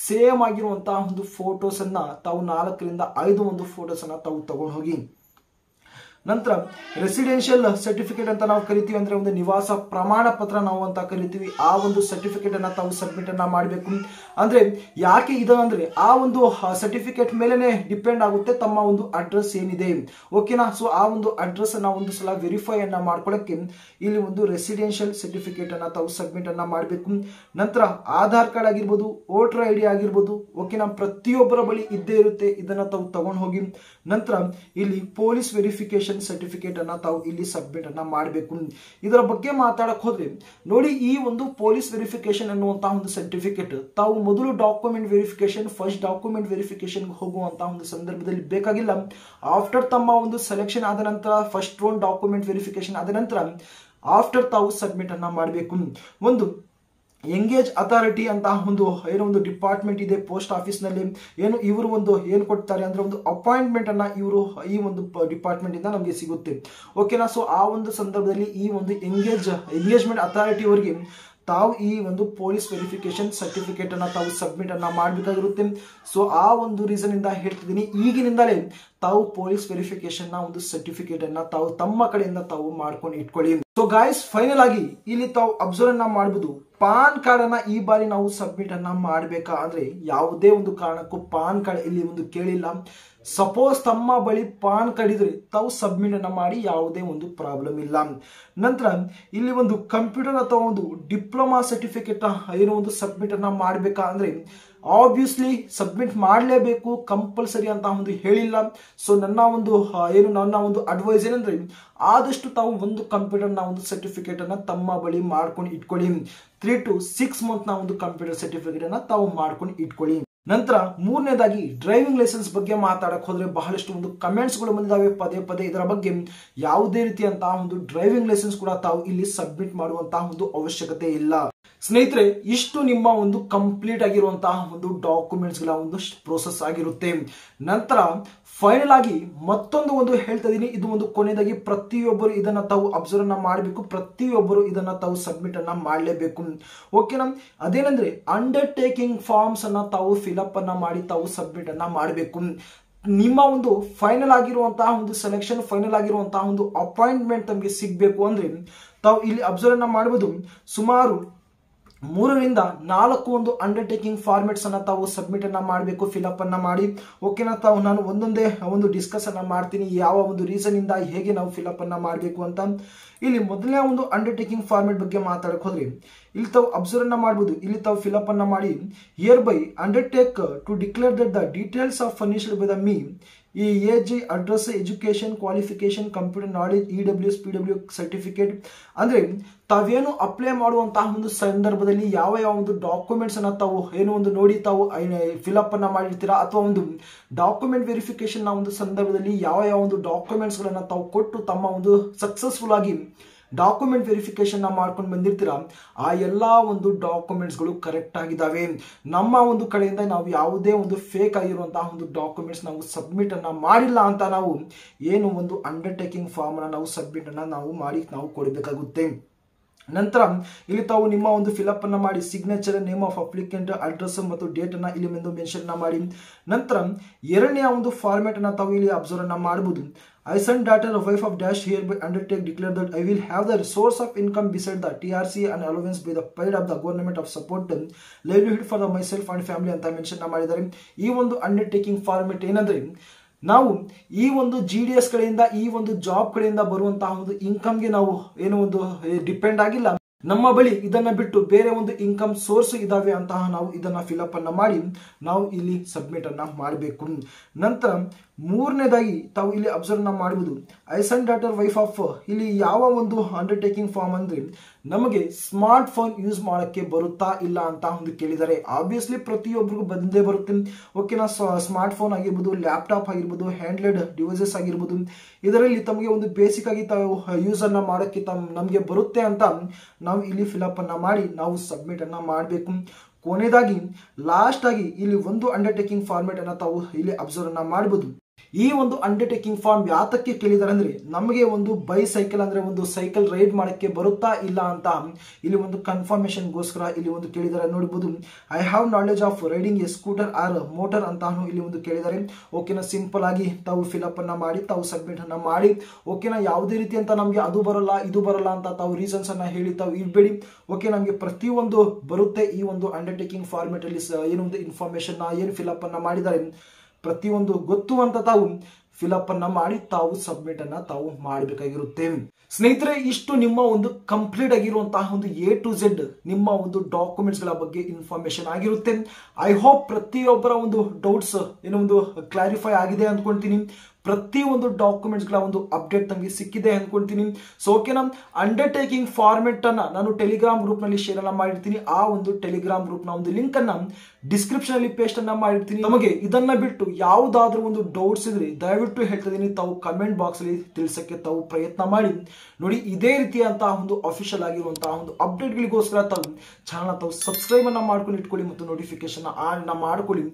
ಸೇಮ್ ಆಗಿರುವಂತಹ ಒಂದು ಫೋಟೋಸ್ ಅನ್ನ ತಾವು 4 ರಿಂದ 5 ಒಂದು ಫೋಟೋಸ್ ಅನ್ನ ತಾವು ತಗೊಂಡು ಹೋಗಿ ನಂತರ ರೆಸಿಡೆನ್ಷಿಯಲ್ ಸರ್ಟಿಫಿಕೇಟ್ ಅಂತ ನಾವು ಕರಿತೀವಿ, ಅಂದ್ರೆ ಒಂದು ನಿವಾಸ ಪ್ರಮಾಣ ಪತ್ರ ನಾವು ಅಂತ ಕರಿತೀವಿ. ಆ ಒಂದು ಸರ್ಟಿಫಿಕೇಟ್ ಅನ್ನ ತಾವು ಸಬ್ಮಿಟ್ ಅನ್ನ ಮಾಡಬೇಕು. ಅಂದ್ರೆ ಯಾಕೆ ಇದಂದ್ರೆ ಆ ಒಂದು ಸರ್ಟಿಫಿಕೇಟ್ ಮೇಲೆನೆ ಡಿಪೆಂಡ್ ಆಗುತ್ತೆ ತಮ್ಮ ಒಂದು ಅಡ್ರೆಸ್ ಏನಿದೆ, ಓಕೆನಾ. ಸೊ ಆ ಒಂದು ಅಡ್ರೆಸ್ ಅನ್ನ ಒಂದು ಸಲ ವೆರಿಫೈ ಅನ್ನ ಮಾಡ್ಕೊಳ್ಳಕ್ಕೆ ಇಲ್ಲಿ ಒಂದು ರೆಸಿಡೆನ್ಷಿಯಲ್ ಸರ್ಟಿಫಿಕೇಟ್ ಅನ್ನ ತಾವು ಸಬ್ಮಿಟ್ ಅನ್ನ ಮಾಡಬೇಕು. ನಂತರ ಆಧಾರ್ ಕಾರ್ಡ್ ಆಗಿರ್ಬೋದು, ವೋಟರ್ ಐಡಿ ಆಗಿರ್ಬೋದು, ಓಕೆನಾ, ಪ್ರತಿಯೊಬ್ಬರ ಬಳಿ ಇದ್ದೇ ಇರುತ್ತೆ. ಇದನ್ನ ತಾವು ತಗೊಂಡು ಹೋಗಿ ನಂತರ ಇಲ್ಲಿ ಪೊಲೀಸ್ ವೆರಿಫಿಕೇಶನ್ ಸರ್ಟಿಫಿಕೇಟ್ ಅನ್ನ ತಾವು ಇಲ್ಲಿ ಸಬ್ಮಿಟ್ ಅನ್ನ ಮಾಡಬೇಕು. ಇದರ ಬಗ್ಗೆ ಮಾತಾಡಕ್ ಹೋದ್ರೆ ನೋಡಿ, ಈ ಒಂದು ಪೊಲೀಸ್ ವೆರಿಫಿಕೇಶನ್ ಅನ್ನುವಂತಹ ಒಂದು ಸರ್ಟಿಫಿಕೇಟ್ ತಾವು ಮೊದಲು document verification, first document verification ಹೋಗುವಂತಹ ಒಂದು ಸಂದರ್ಭದಲ್ಲಿ ಬೇಕಾಗಿಲ್ಲ. ಆಫ್ಟರ್ ತಮ್ಮ ಒಂದು ಸೆಲೆಕ್ಷನ್ ಆದ ನಂತರ, ಫಸ್ಟ್ ರೌಂಡ್ ಡಾಕ್ಯುಮೆಂಟ್ ವೆರಿಫಿಕೇಶನ್ ಆದ ನಂತರ ಆಫ್ಟರ್ ತಾವು ಸಬ್ಮಿಟ್ ಅನ್ನ ಮಾಡಬೇಕು. ಒಂದು ಎಂಗೇಜ್ ಅಥಾರಿಟಿ ಅಂತ ಒಂದು ಏನೋ ಒಂದು ಡಿಪಾರ್ಟ್ಮೆಂಟ್ ಇದೆ ಪೋಸ್ಟ್ ಆಫೀಸ್ ನಲ್ಲಿ, ಏನು ಇವರು ಒಂದು ಏನು ಕೊಡ್ತಾರೆ ಅಂದ್ರೆ ಒಂದು ಅಪಾಯಿಂಟ್ಮೆಂಟ್ ಅನ್ನ ಇವರು ಈ ಒಂದು ಡಿಪಾರ್ಟ್ಮೆಂಟ್ ಇಂದ ನಮಗೆ ಸಿಗುತ್ತೆ, ಓಕೆನಾ. ಸೊ ಆ ಒಂದು ಸಂದರ್ಭದಲ್ಲಿ ಈ ಒಂದು ಎಂಗೇಜ್ಮೆಂಟ್ ಅಥಾರಿಟಿ ಅವರಿಗೆ ತಾವು ಈ ಒಂದು ಪೊಲೀಸ್ ವೆರಿಫಿಕೇಶನ್ ಸರ್ಟಿಫಿಕೇಟ್ ಅನ್ನ ತಾವು ಸಬ್ಮಿಟ್ ಅನ್ನ ಮಾಡಬೇಕಾಗಿರುತ್ತೆ. ಸೊ ಆ ಒಂದು ರೀಸನ್ ಇಂದ ಹೇಳ್ತಿದ್ದೀನಿ, ಈಗಿನಿಂದಲೇ ತಾವು ಪೊಲೀಸ್ ವೆರಿಫಿಕೇಶನ್ ನ ಒಂದು ಸರ್ಟಿಫಿಕೇಟ್ ಅನ್ನ ತಾವು ತಮ್ಮ ಕಡೆಯಿಂದ ತಾವು ಮಾಡ್ಕೊಂಡು ಇಟ್ಕೊಳ್ಳಿ. ಸೊ ಗಾಯ್ಸ್, ಫೈನಲ್ ಆಗಿ ಇಲ್ಲಿ ತಾವು ಅಬ್ಸರ್ವ್ ಅನ್ನ ಮಾಡಬಹುದು, ಪಾನ್ ಕಾರ್ಡ್ ಅನ್ನ ಈ ಬಾರಿ ನಾವು ಸಬ್ಮಿಟ್ ಅನ್ನ ಮಾಡಬೇಕಾ ಅಂದ್ರೆ ಯಾವುದೇ ಒಂದು ಕಾರಣಕ್ಕೂ ಪಾನ್ ಕಾರ್ಡ್ ಇಲ್ಲಿ ಒಂದು ಕೇಳಿಲ್ಲ. ಸಪೋಸ್ ತಮ್ಮ ಬಳಿ ಪಾನ್ ಕಾರ್ಡ್ ಇದ್ರೆ ತಾವು ಸಬ್ಮಿಟ್ ಅನ್ನ ಮಾಡಿ, ಯಾವುದೇ ಒಂದು ಪ್ರಾಬ್ಲಮ್ ಇಲ್ಲ. ನಂತರ ಇಲ್ಲಿ ಒಂದು ಕಂಪ್ಯೂಟರ್ ಅಥವಾ ಒಂದು ಡಿಪ್ಲೊಮಾ ಸರ್ಟಿಫಿಕೇಟ್ ಏನೋ ಒಂದು ಸಬ್ಮಿಟ್ ಅನ್ನ ಮಾಡಬೇಕಾ ಅಂದ್ರೆ ಆಬ್ವಿಯಸ್ಲಿ ಸಬ್ಮಿಟ್ ಮಾಡಲೇಬೇಕು, ಕಂಪಲ್ಸರಿ ಅಂತ ಒಂದು ಹೇಳಿಲ್ಲ. ಸೊ ನನ್ನ ಒಂದು ಅಡ್ವೈಸ್ ಏನಂದ್ರೆ ಆದಷ್ಟು ತಾವು ಒಂದು ಕಂಪ್ಯೂಟರ್ ನ ಒಂದು ಸರ್ಟಿಫಿಕೇಟ್ ಅನ್ನ ತಮ್ಮ ಬಳಿ ಮಾಡ್ಕೊಂಡು ಇಟ್ಕೊಳ್ಳಿ. 3 to 6 months ನ ಒಂದು ಕಂಪ್ಯೂಟರ್ ಸರ್ಟಿಫಿಕೇಟ್ ಅನ್ನ ತಾವು ಮಾಡ್ಕೊಂಡು ಇಟ್ಕೊಳ್ಳಿ. ನಂತರ ಮೂರನೇದಾಗಿ ಡ್ರೈವಿಂಗ್ ಲೈಸೆನ್ಸ್ ಬಗ್ಗೆ ಮಾತಾಡಕ್ ಹೋದ್ರೆ ಬಹಳಷ್ಟು ಒಂದು ಕಮೆಂಟ್ಸ್ ಗಳು ಬಂದಿದ್ದಾವೆ ಪದೇ ಪದೇ. ಇದರ ಬಗ್ಗೆ ಯಾವುದೇ ರೀತಿಯಂತಹ ಒಂದು ಡ್ರೈವಿಂಗ್ ಲೈಸೆನ್ಸ್ ಕೂಡ ತಾವು ಇಲ್ಲಿ ಸಬ್ಮಿಟ್ ಮಾಡುವಂತಹ ಒಂದು ಅವಶ್ಯಕತೆ ಇಲ್ಲ. ಸ್ನೇಹಿತರೆ, ಇಷ್ಟು ನಿಮ್ಮ ಒಂದು ಕಂಪ್ಲೀಟ್ ಆಗಿರುವಂತಹ ಒಂದು ಡಾಕ್ಯುಮೆಂಟ್ಸ್ ಗಳ ಒಂದು ಪ್ರೋಸೆಸ್ ಆಗಿರುತ್ತೆ. ನಂತರ ಫೈನಲ್ ಆಗಿ ಮತ್ತೊಂದು ಹೇಳ್ತಾ ಇದೀನಿ, ಇದು ಒಂದು ಕೊನೆಯದಾಗಿ ಪ್ರತಿಯೊಬ್ಬರು ಇದನ್ನ ತಾವು ಅಬ್ಸರ್ವ್ ಅನ್ನ ಮಾಡಬೇಕು, ಪ್ರತಿಯೊಬ್ಬರು ಇದನ್ನ ತಾವು ಸಬ್ಮಿಟ್ ಅನ್ನ ಮಾಡಲೇಬೇಕು, ಓಕೆನಾ. ಅದೇನಂದ್ರೆ ಅಂಡರ್ಟೇಕಿಂಗ್ ಫಾರ್ಮ್ಸ್ ಅನ್ನ ತಾವು ಫಿಲಪ್ ಅನ್ನ ಮಾಡಿ ತಾವು ಸಬ್ಮಿಟ್ ಅನ್ನ ಮಾಡಬೇಕು. ನಿಮ್ಮ ಒಂದು ಫೈನಲ್ ಆಗಿರುವಂತಹ ಒಂದು ಸೆಲೆಕ್ಷನ್, ಫೈನಲ್ ಆಗಿರುವಂತಹ ಒಂದು ಅಪಾಯಿಂಟ್ಮೆಂಟ್ ತಮಗೆ ಸಿಗಬೇಕು ಅಂದ್ರೆ ತಾವು ಇಲ್ಲಿ ಅಬ್ಸರ್ವ್ ಅನ್ನ ಮಾಡಬಹುದು. ಸುಮಾರು 3 ರಿಂದ 4 ಒಂದು ಅಂಡರ್ಟೇಕಿಂಗ್ ಫಾರ್ಮೆಟ್ಸ್ ಅನ್ನ ತಾವು ಸಬ್ಮಿಟ್ ಅನ್ನ ಮಾಡಬೇಕು, ಫಿಲಪ್ ಅನ್ನ ಮಾಡಿ, ಓಕೆನಾ. ತಾವು ನಾನು ಒಂದೊಂದೇ ಒಂದು ಡಿಸ್ಕಸ್ ಅನ್ನ ಮಾಡ್ತೀನಿ, ಯಾವ ಒಂದು ರೀಸನ್ ಇಂದ ಹೇಗೆ ನಾವು ಫಿಲಪ್ ಅನ್ನ ಮಾಡಬೇಕು ಅಂತ. ಇಲ್ಲಿ ಮೊದಲನೇ ಒಂದು ಅಂಡರ್ಟೇಕಿಂಗ್ ಫಾರ್ಮೆಟ್ ಬಗ್ಗೆ ಮಾತಾಡಕ್ ಹೋದ್ರೆ ಇಲ್ಲಿ ತಾವು ಅಬ್ಸರ್ವ್ ಅನ್ನ ಮಾಡಬಹುದು. ಇಲ್ಲಿ ತಾವು ಫಿಲಪ್ ಅನ್ನ ಮಾಡಿ, here by undertake to declare that the details of furnished by the me, ಈ age, address, education, qualification, computer knowledge, EWS, PW certificate ಅಂದ್ರೆ ತಾವೇನು ಅಪ್ಲೈ ಮಾಡುವಂತಹ ಒಂದು ಸಂದರ್ಭದಲ್ಲಿ ಯಾವ ಒಂದು ಡಾಕ್ಯುಮೆಂಟ್ಸ್ ಅನ್ನ ತಾವು ಏನೋ ಒಂದು ನೋಡಿ ತಾವು ಫಿಲಪ್ ಅನ್ನ ಮಾಡಿರ್ತೀರಾ, ಅಥವಾ ಒಂದು ಡಾಕ್ಯುಮೆಂಟ್ ವೆರಿಫಿಕೇಶನ್ ನ ಒಂದು ಸಂದರ್ಭದಲ್ಲಿ ಯಾವ ಒಂದು ಡಾಕ್ಯುಮೆಂಟ್ಸ್ ಗಳನ್ನ ತಾವು ಕೊಟ್ಟು ತಮ್ಮ ಒಂದು ಸಕ್ಸಸ್ಫುಲ್ ಆಗಿ ಡಾಕ್ಯುಮೆಂಟ್ ವೆರಿಫಿಕೇಶನ್ ಮಾಡ್ಕೊಂಡು ಬಂದಿರ್ತೀರಾ, ಆ ಎಲ್ಲಾ ಒಂದು ಡಾಕ್ಯುಮೆಂಟ್ಸ್ ಗಳು ಕರೆಕ್ಟ್ ಆಗಿದ್ದಾವೆ. ನಮ್ಮ ಒಂದು ಕಡೆಯಿಂದ ನಾವು ಯಾವುದೇ ಒಂದು ಫೇಕ್ ಆಗಿರುವಂತಹ ಒಂದು ಡಾಕ್ಯುಮೆಂಟ್ಸ್ ನಾವು ಸಬ್ಮಿಟ್ ಅನ್ನ ಮಾಡಿಲ್ಲ ಅಂತ ನಾವು ಏನು ಒಂದು ಅಂಡರ್ಟೇಕಿಂಗ್ ಫಾರ್ಮ್ ಅನ್ನ ನಾವು ಸಬ್ಮಿಟ್ ಅನ್ನ ನಾವು ಮಾಡಿ ನಾವು ಕೊಡಬೇಕಾಗುತ್ತೆ. ನಂತರ ಇಲ್ಲಿ ತಾವು ನಿಮ್ಮ ಒಂದು ಫಿಲಪ್ ಅನ್ನ ಮಾಡಿ, signature, name of applicant, address ಮತ್ತು ಡೇಟ್ ಅನ್ನ ಇಲ್ಲಿ ಮೆನ್ಷನ್ ಮಾಡಿ. ನಂತರ ಎರಡನೇ ಒಂದು ಫಾರ್ಮೆಟ್ ಅನ್ನ ತಾವು ಇಲ್ಲಿ ಅಬ್ಸರ್ವ್ ಅನ್ನ ಮಾಡಬಹುದು. I son, daughter, wife of dash hereby undertake declare that I will have the resource of income beside the TRC and allowance by the paid of the government of support livelihood for the myself and family ಅಂತ mention ಮಾಡಿದ್ದಾರೆ. ಈ ಒಂದು undertaking format ಏನಂದ್ರೆ ನಾವು ಈ ಒಂದು GDS ಕಡೆಯಿಂದ, ಈ ಒಂದು ಜಾಬ್ ಕಡೆಯಿಂದ ಬರುವಂತಹ ಒಂದು ಇನ್ಕಮ್ಗೆ ನಾವು ಏನೋ ಒಂದು ಡಿಪೆಂಡ್ ಆಗಿಲ್ಲ, ನಮ್ಮ ಬಳಿ ಇದನ್ನ ಬಿಟ್ಟು ಬೇರೆ ಒಂದು ಇನ್ಕಮ್ ಸೋರ್ಸ್ ಇದಾವೆ ಅಂತಹ ನಾವು ಇದನ್ನ ಫಿಲಪ್ ಅನ್ನ ಮಾಡಿ ನಾವು ಇಲ್ಲಿ ಸಬ್ಮಿಟ್ ಅನ್ನ ಮಾಡಬೇಕು. ನಂತರ ಮೂರನೇದಾಗಿ ತಾವು ಇಲ್ಲಿ ಅಬ್ಸರ್ವ್ ಮಾಡಬಹುದು, I son daughter wife of, ಇಲ್ಲಿ ಯಾವ ಒಂದು ಅಂಡರ್ಟೇಕಿಂಗ್ ಫಾರ್ಮ್ ಅಂದ್ರೆ ನಮಗೆ ಸ್ಮಾರ್ಟ್ ಫೋನ್ ಯೂಸ್ ಮಾಡಕ್ಕೆ ಬರುತ್ತಾ ಇಲ್ಲ ಅಂತ ಒಂದು ಕೇಳಿದ್ದಾರೆ. ಆಬ್ವಿಯಸ್ಲಿ ಪ್ರತಿಯೊಬ್ಬರಿಗೂ ಬಂದೇ ಬರುತ್ತೆ, ಓಕೆನಾ. ಸ್ಮಾರ್ಟ್ ಫೋನ್ ಆಗಿರ್ಬೋದು, ಲ್ಯಾಪ್ಟಾಪ್ ಆಗಿರ್ಬೋದು, ಹ್ಯಾಂಡ್ಲೆಡ್ ಡಿವೈಸಸ್ ಆಗಿರ್ಬೋದು, ಇದರಲ್ಲಿ ತಮಗೆ ಒಂದು ಬೇಸಿಕ್ ಆಗಿ ತಾವು ಯೂಸ್ ಅನ್ನ ಮಾಡೋಕ್ಕೆ ನಮಗೆ ಬರುತ್ತೆ ಅಂತ ನಾವು ಇಲ್ಲಿ ಫಿಲಪ್ ಅನ್ನ ಮಾಡಿ ನಾವು ಸಬ್ಮಿಟ್ ಅನ್ನ ಮಾಡಬೇಕು. ಕೊನೆಯದಾಗಿ ಲಾಸ್ಟ್ ಆಗಿ ಇಲ್ಲಿ ಒಂದು ಅಂಡರ್ಟೇಕಿಂಗ್ ಫಾರ್ಮೆಟ್ ಅನ್ನ ತಾವು ಇಲ್ಲಿ ಅಬ್ಸರ್ವ್ ಅನ್ನ ಮಾಡಬಹುದು. ಈ ಒಂದು ಅಂಡರ್ಟೇಕಿಂಗ್ ಫಾರ್ಮ್ ಯಾತಕ್ಕೆ ಕೇಳಿದಾರೆ ಅಂದ್ರೆ ನಮಗೆ ಒಂದು ಬೈಸೈಕಲ್ ಅಂದ್ರೆ ಒಂದು ಸೈಕಲ್ ರೈಡ್ ಮಾಡಕ್ಕೆ ಬರುತ್ತಾ ಇಲ್ಲ ಅಂತ ಇಲ್ಲಿ ಒಂದು ಕನ್ಫರ್ಮೇಶನ್ ಗೋಸ್ಕರ ಇಲ್ಲಿ ಒಂದು ಕೇಳಿದಾರೆ. ನೋಡಬಹುದು I have knowledge of riding a scooter or motor ಅಂತ ಇಲ್ಲಿ ಒಂದು ಕೇಳಿದಾರೆ. ಓಕೆನಾ, ಸಿಂಪಲ್ ಆಗಿ ತಾವು ಫಿಲಪ್ ಅನ್ನ ಮಾಡಿ ತಾವು ಸಬ್ಮಿಟ್ ಅನ್ನ ಮಾಡಿ. ಓಕೆನಾ, ಯಾವುದೇ ರೀತಿ ಅಂತ ನಮಗೆ ಅದು ಬರಲ್ಲ ಇದು ಬರಲ್ಲ ಅಂತ ತಾವು ರೀಸನ್ಸ್ ಅನ್ನ ಹೇಳಿ ತಾವು ಇರಬೇಡಿ. ಓಕೆ, ನಮಗೆ ಪ್ರತಿಯೊಂದು ಬರುತ್ತೆ ಈ ಒಂದು ಅಂಡರ್ಟೇಕಿಂಗ್ ಫಾರ್ಮೆಟ್ ಅಲ್ಲಿ ಏನೊಂದು ಇನ್ಫಾರ್ಮೇಶನ್ ಏನು ಫಿಲಪ್ ಅನ್ನ ಮಾಡಿದ್ದಾರೆ ಪ್ರತಿಯೊಂದು ಗೊತ್ತು ಅಂತ ತಾವು ಫಿಲಪ್ ಅನ್ನ ಮಾಡಿ ತಾವು ಸಬ್ಮಿಟ್ ಅನ್ನ ತಾವು ಮಾಡಬೇಕಾಗಿರುತ್ತೆ. ಸ್ನೇಹಿತರೆ, ಇಷ್ಟು ನಿಮ್ಮ ಒಂದು ಕಂಪ್ಲೀಟ್ ಆಗಿರುವಂತಹ ಒಂದು A to Z ನಿಮ್ಮ ಒಂದು ಡಾಕ್ಯುಮೆಂಟ್ಸ್ ಗಳ ಬಗ್ಗೆ ಇನ್ಫಾರ್ಮೇಶನ್ ಆಗಿರುತ್ತೆ. ಐ ಹೋಪ್ ಪ್ರತಿಯೊಬ್ಬರ ಒಂದು ಡೌಟ್ಸ್ ಏನೋ ಒಂದು ಕ್ಲಾರಿಫೈ ಆಗಿದೆ ಅಂದ್ಕೊಳ್ತೀನಿ. ಪ್ರತಿಯೊಂದು ಡಾಕ್ಯುಮೆಂಟ್ಸ್ ಗಳ ಒಂದು ಅಪ್ಡೇಟ್ ನಮಗೆ ಸಿಕ್ಕಿದೆ ಅನ್ಕೊಂತೀನಿ. ಸೊ ಓಕೆನಾ, ಅಂಡರ್ಟೇಕಿಂಗ್ ಫಾರ್ಮೆಟ್ ಅನ್ನ ನಾನು ಟೆಲಿಗ್ರಾಮ್ ಗ್ರೂಪ್ ನಲ್ಲಿ ಶೇರ್ ಅನ್ನ ಮಾಡಿರ್ತೀನಿ. ಆ ಒಂದು ಟೆಲಿಗ್ರಾಮ್ ಗ್ರೂಪ್ ನ ಒಂದು ಲಿಂಕ್ ಅನ್ನ ಡಿಸ್ಕ್ರಿಪ್ಷನ್ ಅಲ್ಲಿ ಪೇಸ್ಟ್ ಅನ್ನ ಮಾಡಿರ್ತೀನಿ. ನಮಗೆ ಇದನ್ನ ಬಿಟ್ಟು ಯಾವುದಾದ್ರೂ ಒಂದು ಡೌಟ್ಸ್ ಇದ್ರೆ ದಯವಿಟ್ಟು ಹೇಳ್ತಾ ಇದೀನಿ, ತಾವು ಕಮೆಂಟ್ ಬಾಕ್ಸ್ ಅಲ್ಲಿ ತಿಳಿಸಕ್ಕೆ ತಾವು ಪ್ರಯತ್ನ ಮಾಡಿ. ನೋಡಿ, ಇದೇ ರೀತಿಯಂತಹ ಒಂದು ಅಫಿಷಿಯಲ್ ಆಗಿರುವಂತಹ ಒಂದು ಅಪ್ಡೇಟ್ ಗಳಿಗೋಸ್ಕರ ತಾವು ಚಾನಲ್ ತಾವು ಸಬ್ಸ್ಕ್ರೈಬ್ ಅನ್ನ ಮಾಡ್ಕೊಂಡು ಇಟ್ಕೊಳ್ಳಿ ಮತ್ತು ನೋಟಿಫಿಕೇಶನ್ ಆನ್ ಮಾಡ್ಕೊಳ್ಳಿ.